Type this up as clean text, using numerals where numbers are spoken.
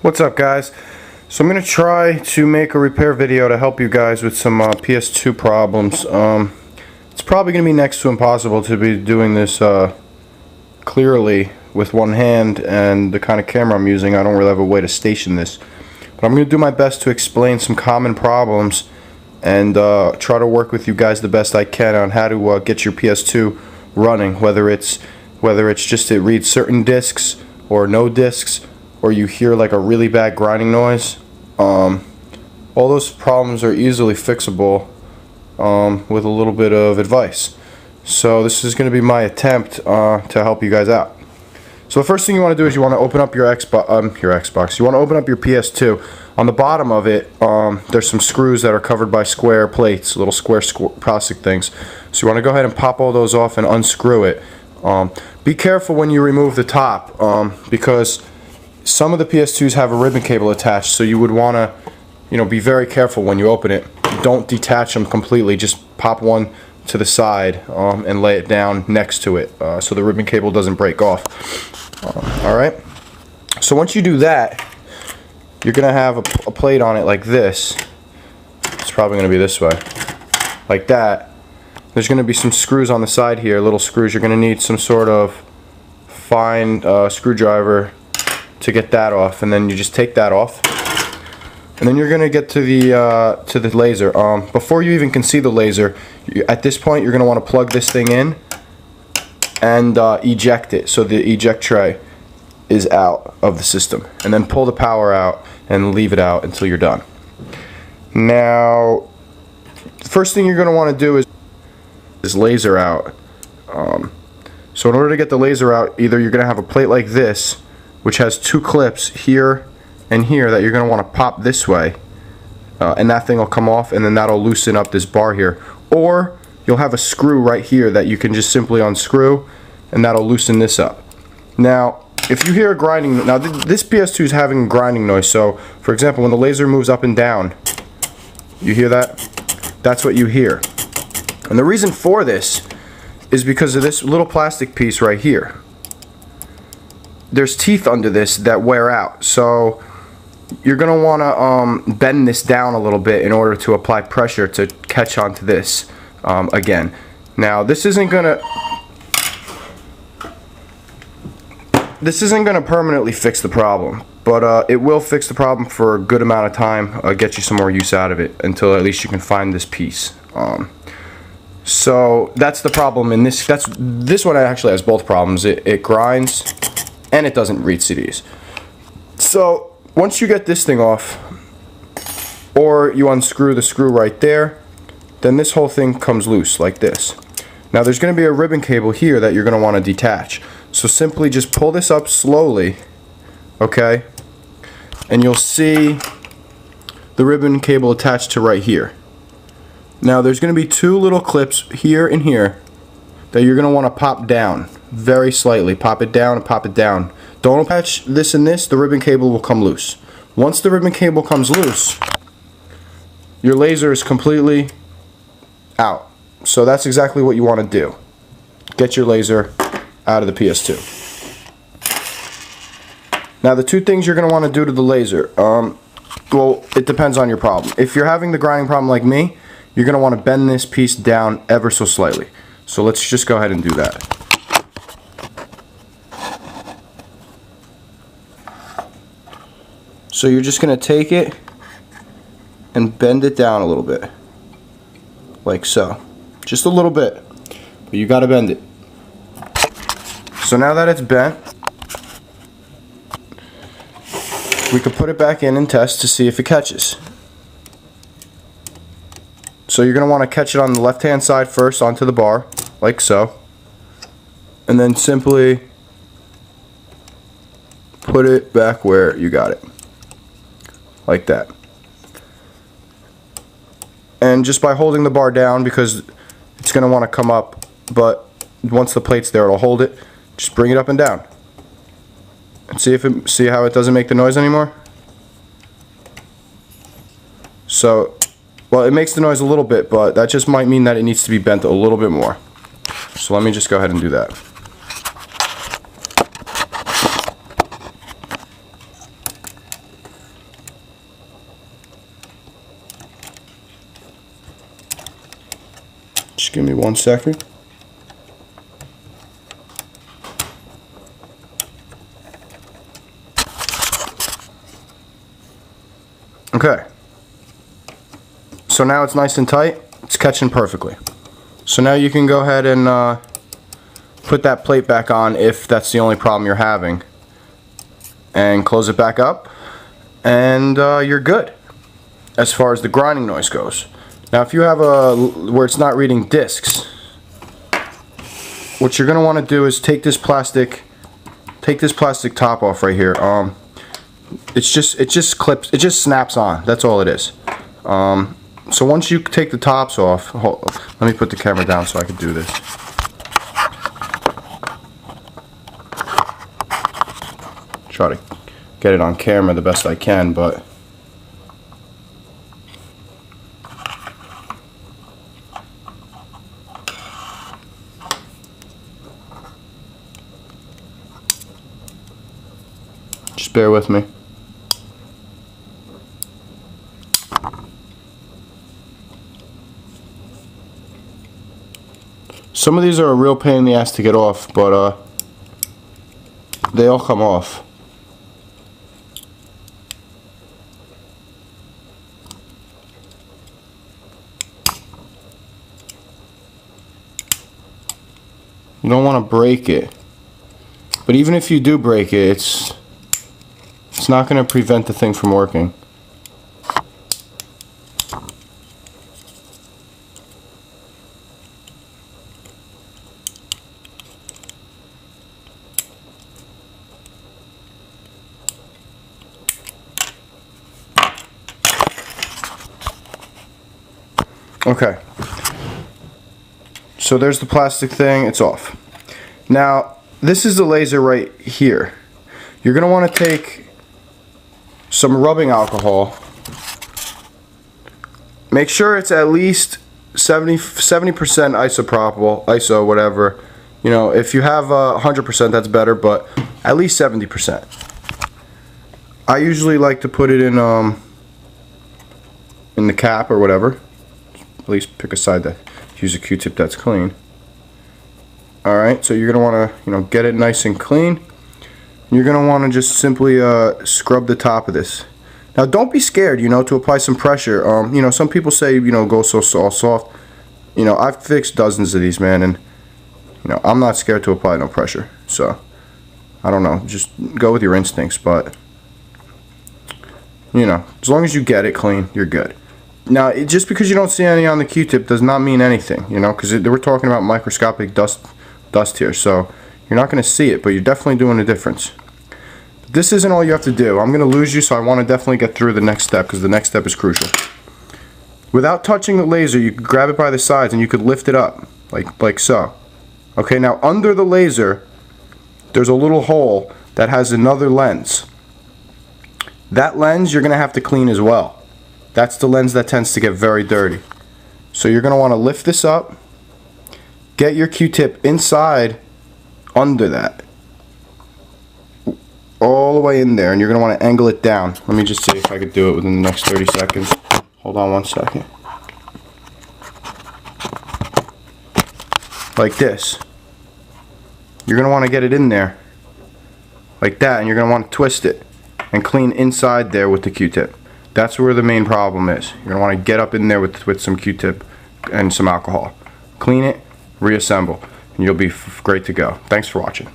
What's up, guys? So I'm going to try to make a repair video to help you guys with some PS2 problems. It's probably going to be next to impossible to be doing this clearly with one hand, and the kind of camera I'm using, I don't really have a way to station this. But I'm going to do my best to explain some common problems and try to work with you guys the best I can on how to get your PS2 running, whether it's just it reads certain discs or no discs, or you hear like a really bad grinding noise. All those problems are easily fixable with a little bit of advice. So this is going to be my attempt to help you guys out. So the first thing you want to do is you want to open up your Xbox. You want to open up your PS2. On the bottom of it, there's some screws that are covered by square plates, little square plastic things. So you want to go ahead and pop all those off and unscrew it. Be careful when you remove the top, because some of the PS2s have a ribbon cable attached, so you would want to, be very careful when you open it. Don't detach them completely. Just pop one to the side and lay it down next to it so the ribbon cable doesn't break off. Alright? So once you do that, you're going to have a plate on it like this. It's probably going to be this way. Like that. There's going to be some screws on the side here, little screws. You're going to need some sort of fine screwdriver to get that off, and then you just take that off, and then you're going to get to the laser. Before you even can see the laser, at this point you're going to want to plug this thing in and eject it, so the eject tray is out of the system, and then pull the power out and leave it out until you're done. Now, the first thing you're going to want to do is this laser out. So in order to get the laser out, either you're going to have a plate like this, which has two clips here and here that you're going to want to pop this way, and that thing will come off, and then that'll loosen up this bar here. Or you'll have a screw right here that you can just simply unscrew, and that'll loosen this up. Now, if you hear a grinding, now this PS2 is having a grinding noise, so for example, when the laser moves up and down, you hear that? That's what you hear. And the reason for this is because of this little plastic piece right here. There's teeth under this that wear out, so you're going to want to bend this down a little bit in order to apply pressure to catch onto this again. Now this isn't going to permanently fix the problem, but it will fix the problem for a good amount of time, get you some more use out of it until at least you can find this piece. So that's the problem in this. This one actually has both problems. It grinds and it doesn't read CDs. So once you get this thing off, or you unscrew the screw right there, then this whole thing comes loose like this. Now there's going to be a ribbon cable here that you're going to want to detach. So simply just pull this up slowly, okay, and you'll see the ribbon cable attached to right here. Now there's going to be two little clips here and here that you're going to want to pop down very slightly. Pop it down and pop it down. Don't attach this and this, the ribbon cable will come loose. Once the ribbon cable comes loose, your laser is completely out. So that's exactly what you want to do. Get your laser out of the PS2. Now the two things you're going to want to do to the laser, well, it depends on your problem. If you're having the grinding problem like me, you're going to want to bend this piece down ever so slightly. So let's just go ahead and do that. So you're just going to take it and bend it down a little bit, like so. Just a little bit, but you got to bend it. So now that it's bent, we can put it back in and test to see if it catches. So you're going to want to catch it on the left hand side first onto the bar, like so, and then simply put it back where you got it, like that. And just by holding the bar down, because it's going to want to come up, but once the plate's there it'll hold it, just bring it up and down. And see how it doesn't make the noise anymore? So, well, it makes the noise a little bit, but that just might mean that it needs to be bent a little bit more. So let me just go ahead and do that. Just give me 1 second. Okay. So now it's nice and tight. It's catching perfectly. So now you can go ahead and put that plate back on if that's the only problem you're having. And close it back up. And you're good as far as the grinding noise goes. Now if you have where it's not reading discs, what you're going to want to do is take this plastic top off right here. It just clips, it just snaps on. That's all it is. So once you take the tops off, let me put the camera down so I can do this. Try to get it on camera the best I can, but just bear with me. Some of these are a real pain in the ass to get off, but they all come off. You don't want to break it, but even if you do break it, it's not going to prevent the thing from working. Okay, so there's the plastic thing, it's off. Now, this is the laser right here. You're going to want to take some rubbing alcohol. Make sure it's at least 70% isopropyl, iso, whatever. You know, if you have 100%, that's better, but at least 70%. I usually like to put it in the cap or whatever. At least pick a side that use a Q-tip that's clean. Alright, so you're going to want to, get it nice and clean. You're going to want to just simply scrub the top of this. Now don't be scared, to apply some pressure. Some people say, go so soft. I've fixed dozens of these, man, and I'm not scared to apply no pressure. So, I don't know, just go with your instincts, but as long as you get it clean, you're good. Now, just because you don't see any on the Q-tip does not mean anything, because we're talking about microscopic dust here, so you're not going to see it, but you're definitely doing a difference. But this isn't all you have to do. I'm going to lose you, so I want to definitely get through the next step, because the next step is crucial. Without touching the laser, you could grab it by the sides and you could lift it up, like so. Okay, now under the laser, there's a little hole that has another lens. That lens you're going to have to clean as well. That's the lens that tends to get very dirty. So you're going to want to lift this up, get your Q-tip inside under that, all the way in there, and you're going to want to angle it down. Let me just see if I could do it within the next 30 seconds. Hold on 1 second. Like this. You're going to want to get it in there like that, and you're going to want to twist it and clean inside there with the Q-tip. That's where the main problem is. You're going to want to get up in there with some Q-tip and some alcohol. Clean it, reassemble, and you'll be great to go. Thanks for watching.